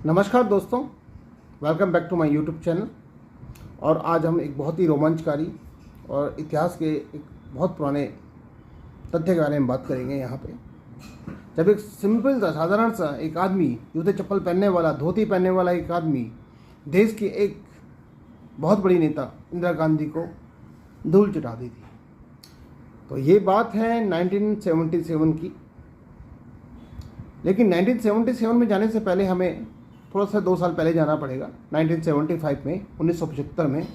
नमस्कार दोस्तों, welcome back to my YouTube channel. और आज हम एक बहुत ही रोमांचकारी और इतिहास के एक बहुत पुराने तथ्य के बारे में बात करेंगे। यहाँ पे जब एक सिंपल सा साधारण सा एक आदमी, जूते चप्पल पहनने वाला, धोती पहनने वाला एक आदमी देश की एक बहुत बड़ी नेता इंदिरा गांधी को धूल चटा दी थी। तो ये बात है 1977 की। लेकिन 1977 में जाने से पहले हमें थोड़ा सा 2 साल पहले जाना पड़ेगा। 1975 में 1975 में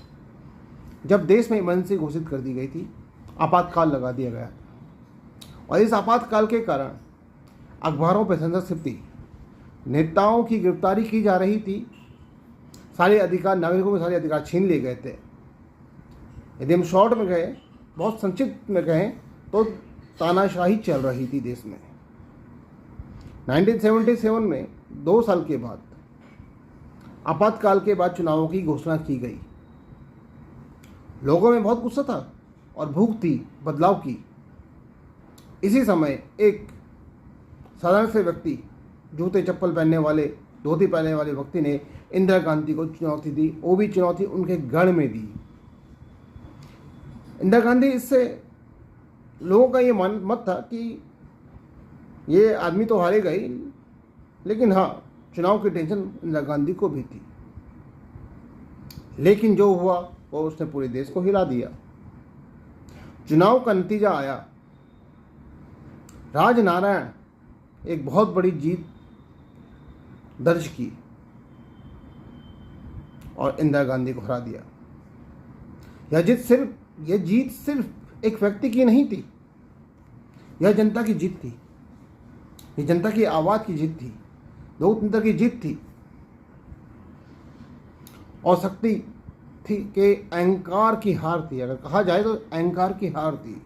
जब देश में इमरजेंसी घोषित कर दी गई थी, आपातकाल लगा दिया गया। और इस आपातकाल के कारण अखबारों पर सेंसरशिप थी, नेताओं की गिरफ्तारी की जा रही थी, सारे अधिकार, नागरिकों के सारे अधिकार छीन लिए गए थे। यदि हम शॉर्ट में गए, बहुत संक्षिप्त में कहें तो तानाशाही चल रही थी देश में। 1977 में 2 साल के बाद, आपातकाल के बाद चुनावों की घोषणा की गई। लोगों में बहुत गुस्सा था और भूख थी बदलाव की। इसी समय एक साधारण से व्यक्ति, जूते चप्पल पहनने वाले, धोती पहनने वाले व्यक्ति ने इंदिरा गांधी को चुनौती दी। वो भी चुनौती उनके गढ़ में दी। इंदिरा गांधी, इससे लोगों का ये मत था कि ये आदमी तो हारेगा ही, लेकिन हाँ, चुनाव की टेंशन इंदिरा गांधी को भी थी। लेकिन जो हुआ वो उसने पूरे देश को हिला दिया। चुनाव का नतीजा आया, राजनारायण एक बहुत बड़ी जीत दर्ज की और इंदिरा गांधी को हरा दिया। यह जीत सिर्फ एक व्यक्ति की नहीं थी, यह जनता की जीत थी। ये जनता की आवाज़ की जीत थी, लोकतंत्र की जीत थी और शक्ति थी कि अहंकार की हार थी। अगर कहा जाए तो अहंकार की हार थी।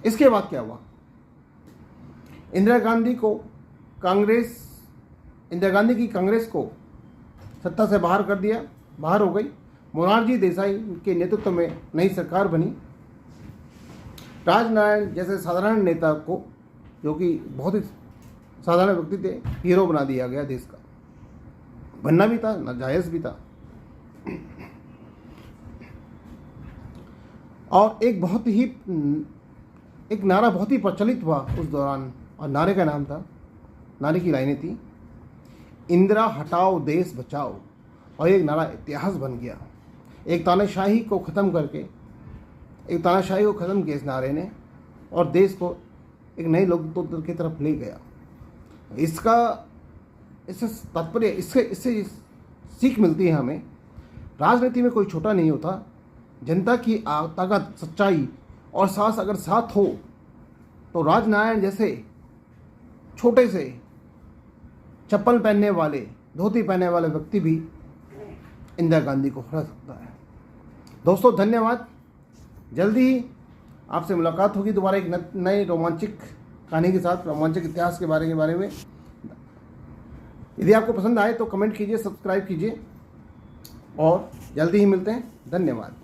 इसके बाद क्या हुआ? इंदिरा गांधी की कांग्रेस को सत्ता से बाहर कर दिया, बाहर हो गई। मोरारजी देसाई के नेतृत्व में नई सरकार बनी। राजनारायण जैसे साधारण नेता को, जो कि बहुत ही साधारण व्यक्ति थे, हीरो बना दिया गया। देश का बनना भी था, नाजायज़ भी था। और एक नारा बहुत ही प्रचलित हुआ उस दौरान, और नारे का नाम था, नारे की लाइनें थी, इंदिरा हटाओ देश बचाओ। और एक नारा इतिहास बन गया। एक तानाशाही को ख़त्म किया इस नारे ने, और देश को एक नए लोकतंत्र की तरफ ले गया। इससे तात्पर्य, इससे सीख मिलती है हमें, राजनीति में कोई छोटा नहीं होता। जनता की ताकत, सच्चाई और साहस अगर साथ हो तो राजनारायण जैसे छोटे से चप्पल पहनने वाले, धोती पहनने वाले व्यक्ति भी इंदिरा गांधी को हरा सकता है। दोस्तों, धन्यवाद। जल्दी ही आपसे मुलाकात होगी दोबारा एक नए रोमांचक कहानी के साथ, रोमांचक इतिहास के बारे में। यदि आपको पसंद आए तो कमेंट कीजिए, सब्सक्राइब कीजिए, और जल्दी ही मिलते हैं। धन्यवाद।